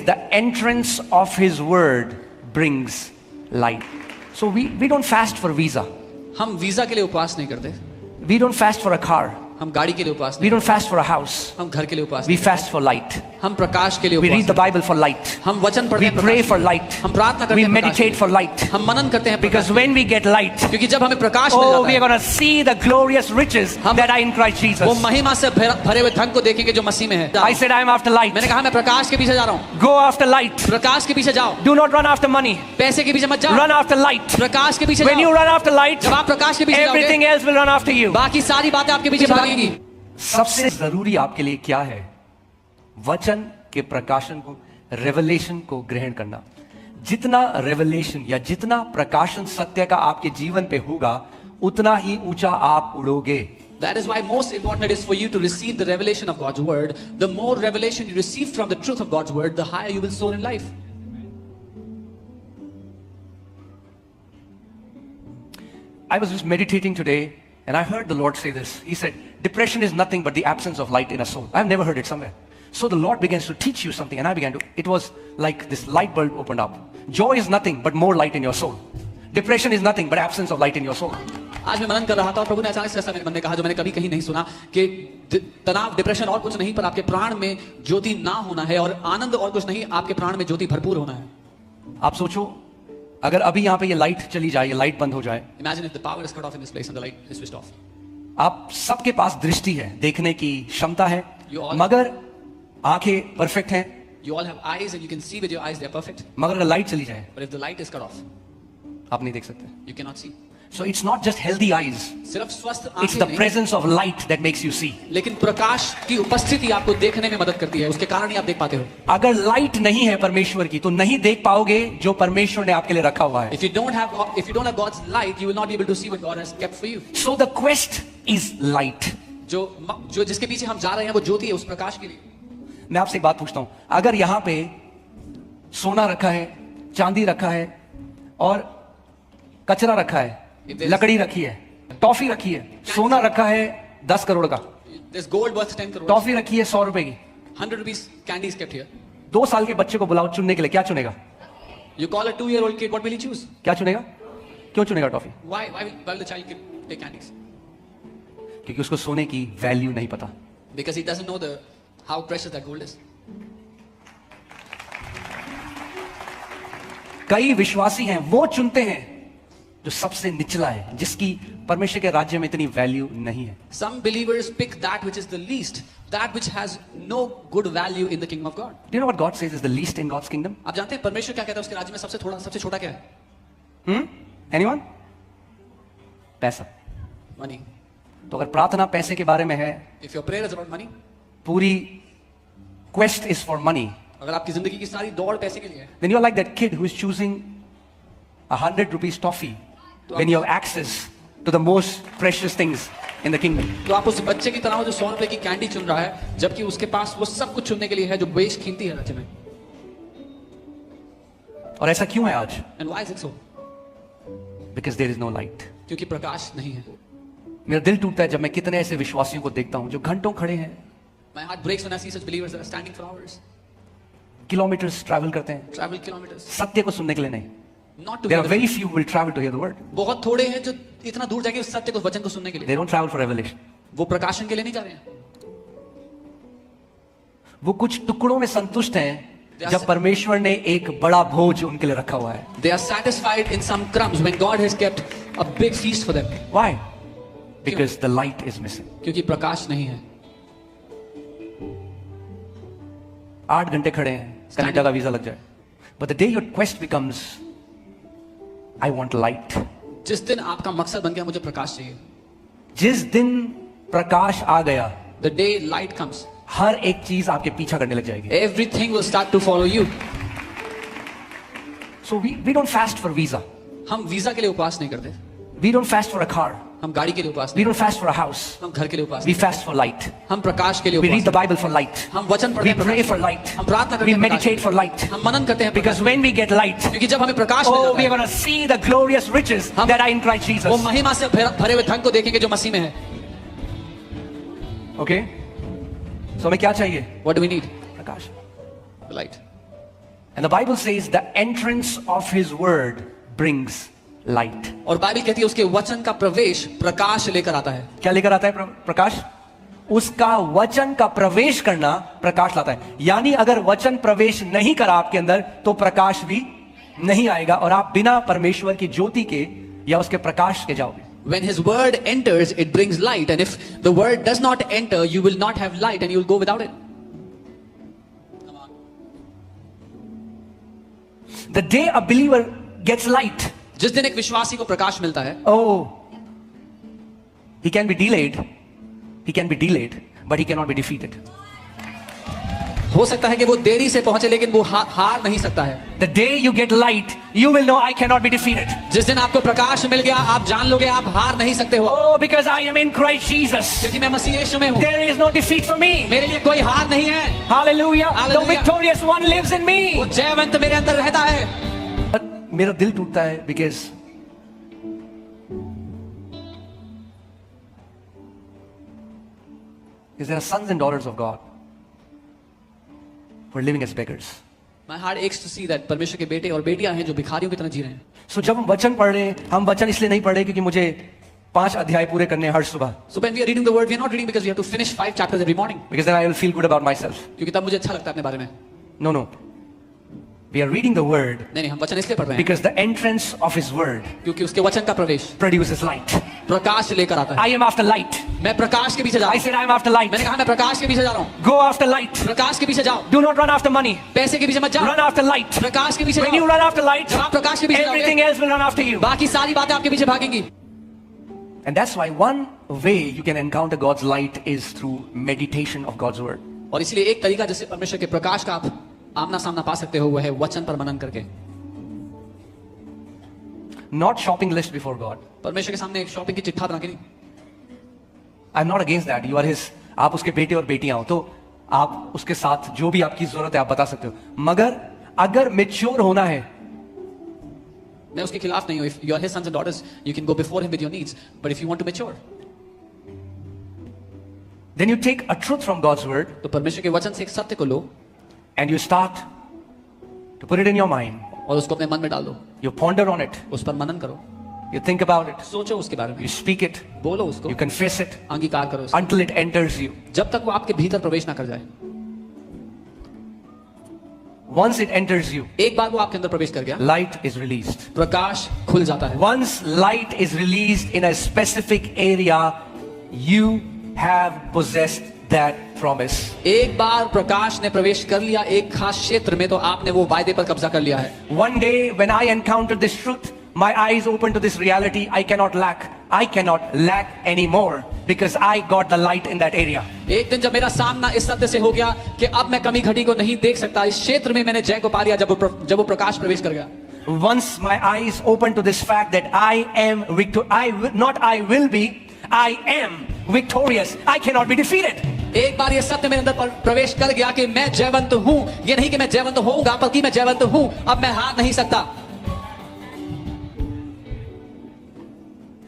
The entrance of His word brings light. So we don't fast for visa. हम visa के लिए उपवास नहीं करते, We don't fast for a car. हम गाड़ी के लिए उपवास We नहीं don't fast for a house. करते, हम घर के लिए उपवास We नहीं fast for light. करते, हम प्रकाश के लिए We उपवास read the करते Bible for light. हैं, हम वचन पढ़ते We हैं pray प्रकाश for के लिए, light. हम प्रार्थना करते We हैं प्रकाश के meditate लिए, for light. हम मनन करते हैं प्रकाश Because के when we get light, लिए, क्योंकि जब हमें प्रकाश मिल oh, जाता we are है, going to see the glorious riches that are in Christ वो Jesus. महिमा से भरे हुए धन को देखेंगे जो मसीह में है। I said I am after light. मैंने कहा मैं प्रकाश के पीछे जा रहा हूँ। Go after light. प्रकाश के पीछे जाओ, Do not run after money. पैसे के पीछे मत जाओ, Run after light. प्रकाश के पीछे When you जाओ। run after light, जब आप प्रकाश के पीछे everything जाओगे, else will run after you. बाकी सारी बातें आपके पीछे भागेंगी। सबसे जरूरी आपके लिए क्या है? वचन के प्रकाशन को, रेवलेशन को ग्रहण करना। जितना रेवलेशन या जितना प्रकाशन सत्य का आपके जीवन पे होगा, उतना ही ऊंचा आप उड़ोगे। That is why most important it is for you to receive the revelation of God's word. The more revelation you receive from the truth of God's word, the higher you will soar in life. I was just meditating today and I heard the Lord say this. He said, depression is nothing but the absence of light in a soul. I've never heard it somewhere. So the Lord begins to teach you something and I began to, it was like this light bulb opened up. Joy is nothing but more light in your soul. Depression is nothing but absence of light in your soul. आज मैं मनन कर रहा था और प्रभु ने अचानक से ऐसा मेरे मन में कहा जो मैंने कभी कहीं नहीं सुना कि तनाव, डिप्रेशन और कुछ नहीं, पर आपके प्राण में ज्योति ना होना है, और आनंद और कुछ नहीं, आपके प्राण में ज्योति भरपूर होना है। आप सोचो, अगर अभी यहाँ पे ये लाइट चली जाए, ये लाइट बंद हो जाए, Imagine if the power is cut off in this place and the light is switched off. आप सबके पास दृष्टि है, देखने की क्षमता है, You all- मगर आंखें परफेक्ट हैं, You all have eyes and you can see with your eyes, they are perfect. मगर अगर लाइट चली जाए, But if the light is cut off, आप नहीं देख सकते। you cannot see. So it's not just healthy eyes, सिर्फ स्वस्थ it's आंखें the नहीं, presence of light that makes you see. लेकिन प्रकाश की उपस्थिति आपको देखने में मदद करती है, उसके कारण ही आप देख पाते हो। अगर लाइट नहीं है परमेश्वर की, तो नहीं देख पाओगे जो परमेश्वर ने आपके लिए रखा हुआ है। If you don't have God's light, you will not be able to see what God has kept for you. So the quest is light. जो जिसके पीछे हम जा रहे हैं वो ज्योति है, उस प्रकाश के लिए। मैं आपसे एक बात पूछता हूं, अगर यहां पे सोना रखा है, चांदी रखा है और कचरा रखा है, लकड़ी रखी है, टॉफी रखी है, सोना रखा है 10 करोड़ का, There's gold worth 10 crores. Toffee रखी है 100 रुपए की, 100 rupees candy is kept here. 2 साल के बच्चे को बुलाओ चुनने के लिए, क्या चुनेगा? You call a 2-year-old kid, what will he choose? क्या चुनेगा? क्यों चुनेगा toffee? Why will the child take candies? क्योंकि उसको सोने की वैल्यू नहीं पता। Because he doesn't know how precious that gold is. कई विश्वासी हैं, वो चुनते हैं जो सबसे निचला है, जिसकी परमेश्वर के राज्य में इतनी वैल्यू नहीं है। Some believers pick that which is the least, that which has no good value in the kingdom of God. Do you know what God says is the least in God's kingdom? आप जानते हैं परमेश्वर क्या कहता है उसके राज्य में सबसे छोटा क्या है? Anyone? पैसा। Money. तो अगर प्रार्थना पैसे के बारे में है, If your prayer is about money, पूरी quest is for money, अगर आपकी जिंदगी की सारी दौड़ पैसे के लिए है, then you're like that kid who is choosing 100 rupees toffee when you have access to the most precious things in the kingdom. तो आप उस बच्चे की तरह हो जो 100 रुपए की कैंडी चुन रहा है, जबकि उसके पास वो सब कुछ चुनने के लिए है जो बेशकीमती है राज्य में। और ऐसा क्यों है आज? And why is it so? Because there is no light. क्योंकि प्रकाश नहीं है। मेरा दिल टूटता है जब मैं कितने ऐसे विश्वासियों को देखता हूं जो घंटों खड़े हैं, My heart breaks when I see such believers that are standing for hours, kilometres travel करते हैं travel kilometers, सत्य को सुनने के लिए नहीं। not to There hear are the very few who will travel to hear the word. बहुत थोड़े हैं जो इतना दूर जाके उस सत्य को, वचन को सुनने के लिए। They don't travel for revelation. वो प्रकाशन के लिए नहीं जा रहे हैं। वो कुछ टुकड़ों में संतुष्ट हैं जब परमेश्वर ने एक बड़ा भोज उनके लिए रखा हुआ है। They are satisfied in some crumbs when God has kept a big feast for them. Why? Because the light is missing. क्योंकि प्रकाश नहीं है। 8 घंटे खड़े हैं, कनाडा का वीजा लग जाए। But the day your quest becomes, I want light. जिस दिन आपका मकसद बन गया मुझे प्रकाश चाहिए, जिस दिन प्रकाश आ गया, the day light comes, हर एक चीज आपके पीछा करने लग जाएगी। everything will start to follow you. So we don't fast for visa. हम वीजा के लिए उपवास नहीं करते, We don't fast for a car. हम गाड़ी के लिए उपवास We नहीं, don't fast for a house. हम घर के लिए उपवास We नहीं, fast for light. हम प्रकाश के लिए We read the उपवास Bible for light. नहीं, हम वचन पढ़ते We हैं pray प्रकाश for के लिए, light. हम प्रार्थना करते We हैं प्रकाश meditate के for लिए, light. हम मनन करते हैं Because Prakash when we get light, के लिए, क्योंकि जब हमें प्रकाश मिल oh, we are जाता going to see the glorious riches हम- that are in Christ है, Jesus. वो महिमा से भरे हुए धन को देखेंगे जो मसीह में है। Okay? So हमें क्या चाहिए? What do we need? Prakash. The light. And the Bible says the entrance of his word brings light. और बाइबल कहती है उसके वचन का प्रवेश प्रकाश लेकर आता है। क्या लेकर आता है प्रकाश? उसका वचन का प्रवेश करना प्रकाश लाता है। यानी अगर वचन प्रवेश नहीं करा आपके अंदर तो प्रकाश भी नहीं आएगा और आप बिना परमेश्वर की ज्योति के या उसके प्रकाश के जाओगे। When his word enters, it brings light, and if the word does not enter, you will not have light and you will go without it. The day a believer gets light, जिस दिन एक विश्वासी को प्रकाश मिलता है, oh, he can be delayed, but he cannot be defeated. हो सकता है कि वो देरी से पहुंचे लेकिन वो हार नहीं सकता है। The day you get light, you will know I cannot be defeated. जिस दिन आपको प्रकाश मिल गया, आप जान लोगे आप हार नहीं सकते हो। Oh, because I am in Christ Jesus. क्योंकि मैं मसीह यीशु में हूँ। There is no defeat for me. मेरे लिए कोई हार नहीं है। Hallelujah. Hallelujah. The victorious one lives in me. वो जयवंत मेरे अंदर रहता है। मेरा दिल टूटता है because there are sons and daughters of God who are living as beggars. My heart aches to see that परमेश्वर के बेटे और बेटियां हैं जो भिखारियों की तरह जी रहे हैं। So जब हम वचन पढ़ रहे हैं, हम वचन इसलिए नहीं पढ़ रहे क्योंकि मुझे 5 अध्याय पूरे करने हैं हर सुबह। So when we are reading the word, we are not reading because we have to finish 5 chapters every morning. Because then I will feel good about myself. क्योंकि तब मुझे अच्छा लगता है अपने बारे में। No. We are reading the word नहीं, हम वचन इसलिए पढ़ रहे हैं because the entrance of his word क्योंकि उसके वचन का प्रवेश produces light. प्रकाश लेकर आता है। I am after light. मैं प्रकाश के पीछे जा रहा I हूँ। said I am after light. मैंने कहा मैं प्रकाश के पीछे जा रहा हूँ। Go after light. प्रकाश के पीछे जाओ। Do not run after money. पैसे के पीछे मत जाओ। Run after light. प्रकाश के पीछे When you जाओ। run after light, जब आप प्रकाश के पीछे everything जाओगे, else will run after you. बाकी सारी बातें आपके पीछे भागेंगी। And that's why one way you can encounter God's light is through meditation of God's word. और इसलिए एक तरीका जिससे परमेश्वर के प्रकाश का आप आमना सामना पा सकते हो वो है वचन पर मनन करके। Not shopping list before God. परमेश्वर के सामने एक शॉपिंग की चिट्ठा बना के नहीं। I'm not against that. You are his. आप उसके बेटे और बेटियां हो तो आप उसके साथ जो भी आपकी जरूरत है आप बता सकते हो। मगर अगर मैच्योर होना है, मैं उसके खिलाफ नहीं हूँ। If you are his sons and daughters, you can go before him with your needs. But if you want to mature, then you take a truth from God's word तो परमेश्वर के वचन से एक सत्य को लो and you start to put it in your mind. और उसको अपने मन में डाल दो। You ponder on it. उस पर मनन करो। You think about it. सोचो उसके बारे में। You speak it. बोलो उसको। You confess it अंगीकार करो उसको। until it enters you. जब तक वो आपके भीतर प्रवेश ना कर जाए। Once it enters you, एक बार वो आपके अंदर प्रवेश कर गया, light is released. प्रकाश खुल जाता है। Once light is released in a specific area, you have possessed that promise. एक बार प्रकाश ने प्रवेश कर लिया एक खास क्षेत्र में तो आपने वो वायदे पर कब्जा कर लिया है। One day when I encountered this truth, my eyes opened to this reality. I cannot lack anymore because I got the light in that area. एक दिन जब मेरा सामना इस सत्य से हो गया कि अब मैं कमी घटी को नहीं देख सकता, इस क्षेत्र में मैंने जय को पा लिया जब वो प्रकाश प्रवेश कर गया। Once my eyes opened to this fact that I am victorious. I cannot be defeated. एक बार ये सत्य मेरे अंदर प्रवेश कर गया कि मैं जयवंत हूं, ये नहीं कि मैं जयवंत होऊंगा बल्कि मैं जयवंत हूं, अब मैं हार नहीं सकता।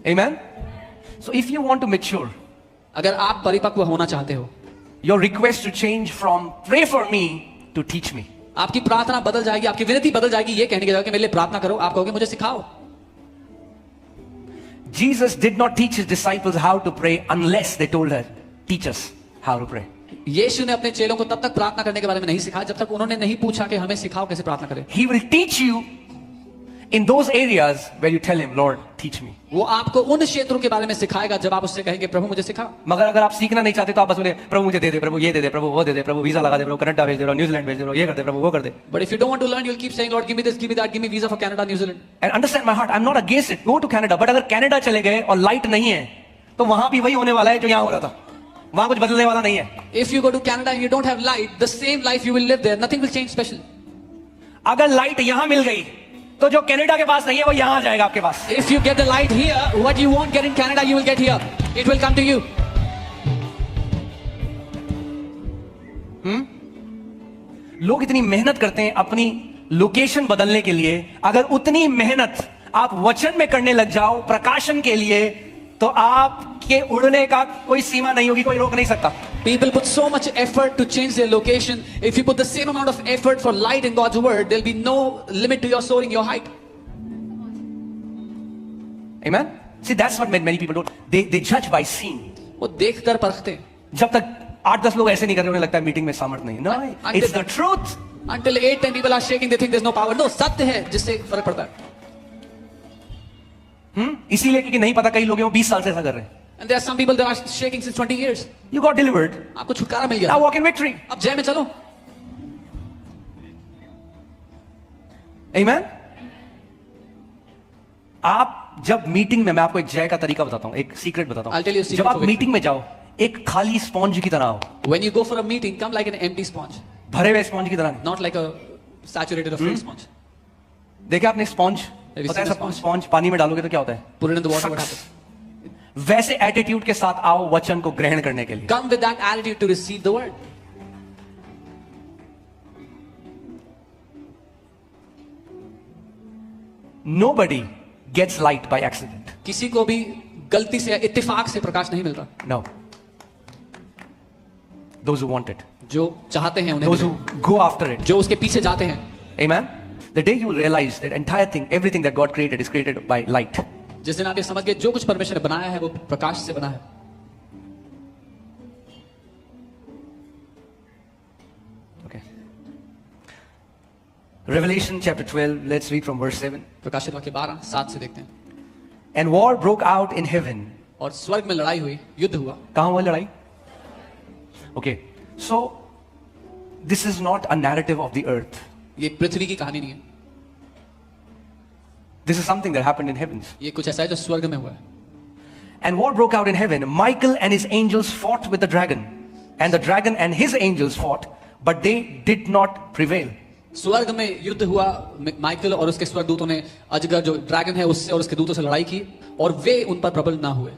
Amen. So if you want to mature, अगर आप परिपक्व होना चाहते हो, your request to change from pray for me to teach me. आपकी प्रार्थना बदल जाएगी, आपकी विनती बदल जाएगी, ये कहने की जगह कि मेरे लिए प्रार्थना करो, आप कहोगे मुझे सिखाओ। Jesus did not teach his disciples how to pray unless they told her, teach us how to pray. यीशु ने अपने चेलों को तब तक प्रार्थना करने के बारे में नहीं सिखाया जब तक उन्होंने नहीं पूछा कि हमें सिखाओ कैसे प्रार्थना करें। He will teach you in those areas where you tell him, Lord, teach me. वो आपको उन क्षेत्रों के बारे में सिखाएगा जब आप उससे कहेंगे प्रभु मुझे सिखा। मगर अगर आप सीखना नहीं चाहते तो आप बस बोले प्रभु मुझे दे दे, प्रभु ये दे दे, प्रभु वो दे दे, प्रभु वीजा लगा दे, प्रभु कनाडा भेज दे, प्रभु न्यूजीलैंड भेज दे, ये कर दे, प्रभु वो कर दे। But if you don't want to learn, you'll keep saying, Lord, give me this, give me that, give me visa for Canada, New Zealand. And understand my heart, I'm not against it. Go to Canada. But अगर Canada चले गए और light नहीं है तो वहां भी वही होने वाला है जो यहाँ हो रहा था, वहां कुछ बदलने वाला नहीं है। If you go to Canada and you don't have light, the same life you will live there. Nothing will change special. अगर लाइट यहाँ मिल गई तो जो कनाडा के पास नहीं है वो यहाँ आ जाएगा आपके पास। If you get the light here, what you won't get in Canada, you will get here. It will come to you. लोग इतनी मेहनत करते हैं अपनी लोकेशन बदलने के लिए, अगर उतनी मेहनत आप वचन में करने लग जाओ प्रकाशन के लिए तो आपके उड़ने का कोई सीमा नहीं होगी, कोई रोक नहीं सकता। People put so much effort to change their location. If you put the same amount of effort for light in God's word, there'll be no limit to your soaring, your height. Amen. See, that's what many people don't. They judge by seeing. वो देखकर परखते हैं. जब तक 8-10 लोग ऐसे नहीं कर रहे, उन्हें लगता है मीटिंग में सामर्थ नहीं. No, it's the truth. Until 8-10 people are shaking, they think there's no power. No, सत्य है जिससे फर्क पड़ता है. इसीलिए क्योंकि नहीं पता, कई लोग हैं वो 20 साल से ऐसा कर रहे हैं. And there are some people that are shaking since 20 years. You got delivered. आपको छुटकारा मिल गया. Now walk in victory. अब जय में चलो. Amen. आप जब मीटिंग में, मैं आपको एक जय का तरीका बताता हूं, एक सीक्रेट बताता I'll tell you a हूं. secret जब आप for मीटिंग में जाओ, एक खाली स्पॉन्ज की तरह आओ. When you go for a meeting, come like an empty sponge, भरे हुए स्पॉन्ज की तरह नहीं. not like a saturated or filled sponge. देखिए आपने स्पॉन्ज, Have you पता है seen the सबको, स्पॉन्ज पानी में डालोगे तो क्या होता है? Put it in the water, what happens? वैसे एटीट्यूड के साथ आओ वचन को ग्रहण करने के लिए. Come with that attitude to receive the word. Nobody gets light by accident. किसी को भी गलती से या इत्तेफाक से प्रकाश नहीं मिलता. No. Those who want it. जो चाहते हैं उन्हें Those मिले. who go after it. जो उसके पीछे जाते हैं. Amen. The day you realize that entire thing, everything that God created is created by light. जिस दिन आप ये समझ गए जो कुछ परमेश्वर ने बनाया है वो प्रकाश से बना है. Okay. Revelation chapter 12, let's read from verse 7. प्रकाशित वाक्य 12:7 से देखते हैं. And war broke out in heaven. और स्वर्ग में लड़ाई हुई, युद्ध हुआ. कहां हुआ लड़ाई? Okay. So this is not a narrative of the earth. ये पृथ्वी की कहानी नहीं है. This is something that happened in heavens. ये कुछ ऐसा है जो स्वर्ग में हुआ है. And war broke out in heaven. Michael and his angels fought with the dragon. And the dragon and his angels fought, but they did not prevail. स्वर्ग में युद्ध हुआ. माइकल और उसके स्वर्गदूतों ने अजगर जो ड्रैगन है उससे और उसके दूतों से लड़ाई की और वे उन पर प्रबल ना हुए.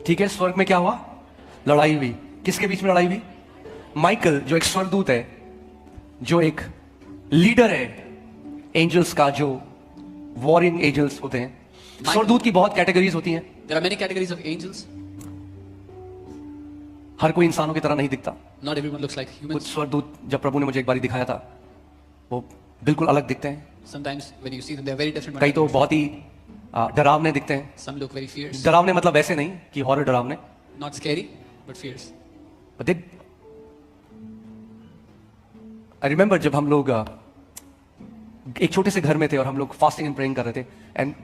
ठीक है, स्वर्ग में क्या हुआ? लड़ाई हुई. किसके बीच में लड़ाई हुई? माइकल जो एक स्वर्गदूत है, जो एक लीडर है एंजल्स का, जो वॉरिंग एंजल्स होते हैं. स्वर्गदूत की बहुत कैटेगरीज होती हैं. There are many categories of angels. हर कोई इंसानों की तरह नहीं दिखता. Not everyone looks like कुछ humans. स्वर्गदूत जब प्रभु ने मुझे एक बार दिखाया था, वो बिल्कुल अलग दिखते हैं. Sometimes when you see them, they are very different. कई तो बहुत ही डरावने दिखते हैं. Some look very fierce. डरावने मतलब वैसे नहीं कि हॉरर डरावने. Not scary, but fierce. But they, I remember जब हम लोग एक छोटे से घर में थे और हम लोग फास्टिंग एंड प्रेइंग कर रहे थे, and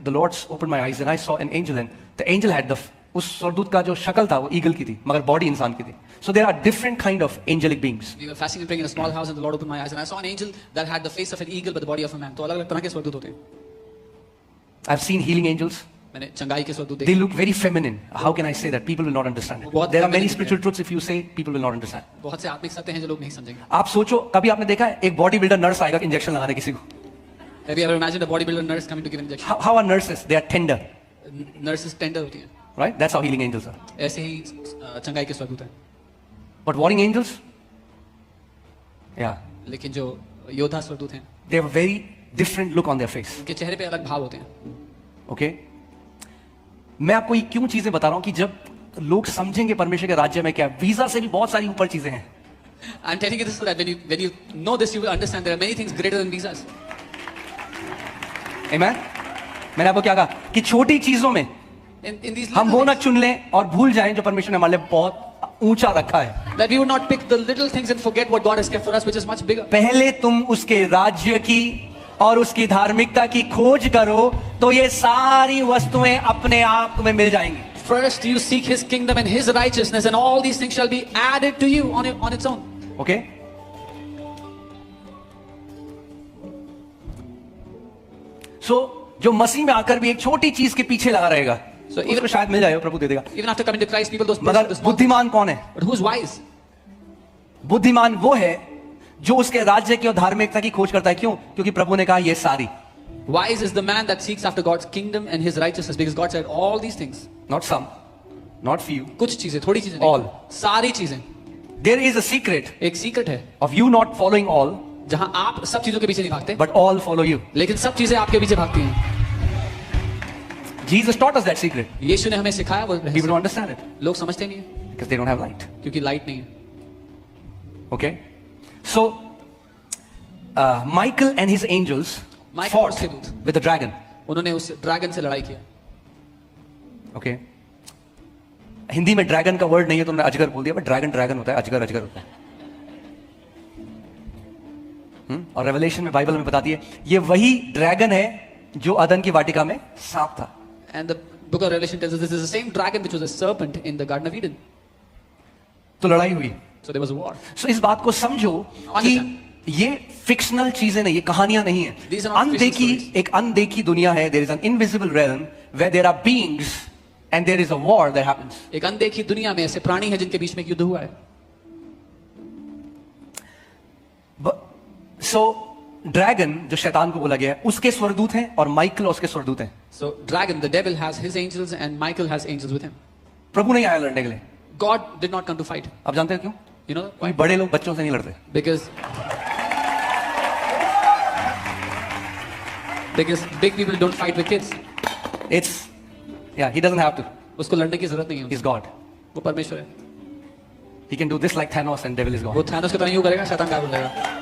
the Lord's open my eyes and I saw an angel, and the angel had the, उस स्वर्गदूत का जो शक्ल था वो ईगल की थी, मगर बॉडी इंसान की थी. So there are different kind of angelic beings. We were fasting and praying in a small house, and the Lord opened my eyes, and I saw an angel that had the face of an eagle but the body of a man. तो अलग-अलग तरह के स्वर्गदूत होते हैं. I've seen healing angels. मैंने चंगाई के स्वर्गदूत They देखे. look very feminine. How can I say that? People will not understand it. बहुत There are many feminine spiritual है. truths if you say, people will not understand. बहुत से आत्मिक सत्य हैं जो लोग नहीं समझेंगे. आप सोचो, कभी आपने देखा है एक बॉडी बिल्डर नर्स आएगा इंजेक्शन लगाने किसी को? Have you ever imagined a bodybuilder nurse coming to give an injection? How are nurses? They are tender, Nurses tender होती हैं. right? That's how healing angels are. ऐसे ही चंगाई के स्वर्गदूत हैं. But warring angels? Yeah. लेकिन जो योद्धा स्वर्गदूत हैं, They have a very different look on their face. उनके चेहरे पे अलग भाव होते हैं. Okay? मैं आपको ये क्यों चीजें बता रहा हूं कि जब लोग समझेंगे परमेश्वर के राज्य में क्या है, वीजा से भी बहुत सारी ऊपर चीजें हैं. I'm telling you this so that when you know this, you will understand there are many things greater than visas. Amen? मैंने आपको क्या कहा कि छोटी चीजों में In these हम वो little ना things, चुन लें और भूल जाएं जो परमेश्वर ने हमारे लिए बहुत ऊंचा रखा है. that we would not pick the little things and forget what God has kept for us, which is much bigger. पहले तुम उसके राज्य की और उसकी धार्मिकता की खोज करो तो ये सारी वस्तुएं अपने आप में मिल जाएंगी. First, you seek His kingdom and His righteousness, and all these things shall be added to you on its own. Okay? So जो मसीह में आकर भी एक छोटी चीज के पीछे लगा रहेगा, So even- उसको शायद मिल जाएगा, प्रभु दे देगा. Even after coming to Christ, people those मगर pursue the small things. बुद्धिमान कौन है? But who's wise? बुद्धिमान वो है जो उसके राज्य की और धार्मिकता की खोज करता है. क्यों? क्योंकि प्रभु ने कहा ये सारी. Wise is the man that seeks after God's kingdom and His righteousness, because God said all these things. Not some, not few. कुछ चीजें, थोड़ी चीजें All. नहीं, सारी चीजें. There is a secret एक सीक्रेट है of you not following all, जहां आप सब चीजों के पीछे नहीं भागते, but all follow you. लेकिन सब चीजें आपके पीछे भागती हैं. Jesus taught us that secret. यीशु ने हमें सिखाया वो People रहस्य. don't understand it. लोग समझते नहीं हैं. because they don't have light. क्योंकि लाइट नहीं है. Okay? So, Michael and his angels Michael और fought उसके दूत. with the dragon. उन्होंने उस ड्रैगन से लड़ाई किया. Okay? हिंदी में ड्रैगन का वर्ड नहीं है तो मैंने अजगर बोल दिया, बट ड्रैगन ड्रैगन होता है, अजगर अजगर होता है. और रेवलेशन में बाइबल में बताती है ये वही ड्रैगन है जो अदन की वाटिका में सांप था. And the book of Revelation tells us this is the same dragon which was a serpent in the Garden of Eden. तो लड़ाई हुई. So there was a war. सो इस बात को समझो कि ये फिक्शनल चीजें नहीं, ये कहानियां नहीं है. These are not अनदेखी fictional एक अनदेखी दुनिया है. There is an invisible realm where there are beings and there is a war that happens. एक अनदेखी दुनिया में ऐसे प्राणी हैं जिनके बीच में एक युद्ध हुआ है. सो ड्रैगन जो शैतान को बोला गया है उसके स्वर्गदूत हैं और माइकल उसके स्वर्गदूत हैं. So dragon, the devil has his angels and Michael has angels with him. प्रभु नहीं आया लड़ने के लिए. God did not come to fight. आप जानते हैं क्यों? You know why? क्योंकि बड़े लोग बच्चों से नहीं लड़ते. Because big people don't fight with kids. He doesn't have to. उसको लड़ने की जरूरत नहीं है. He's God. वो परमेश्वर है. He can do this like Thanos and devil is वो gone. थानोस की तरह यूं करेगा, शैतान गायब हो जाएगा.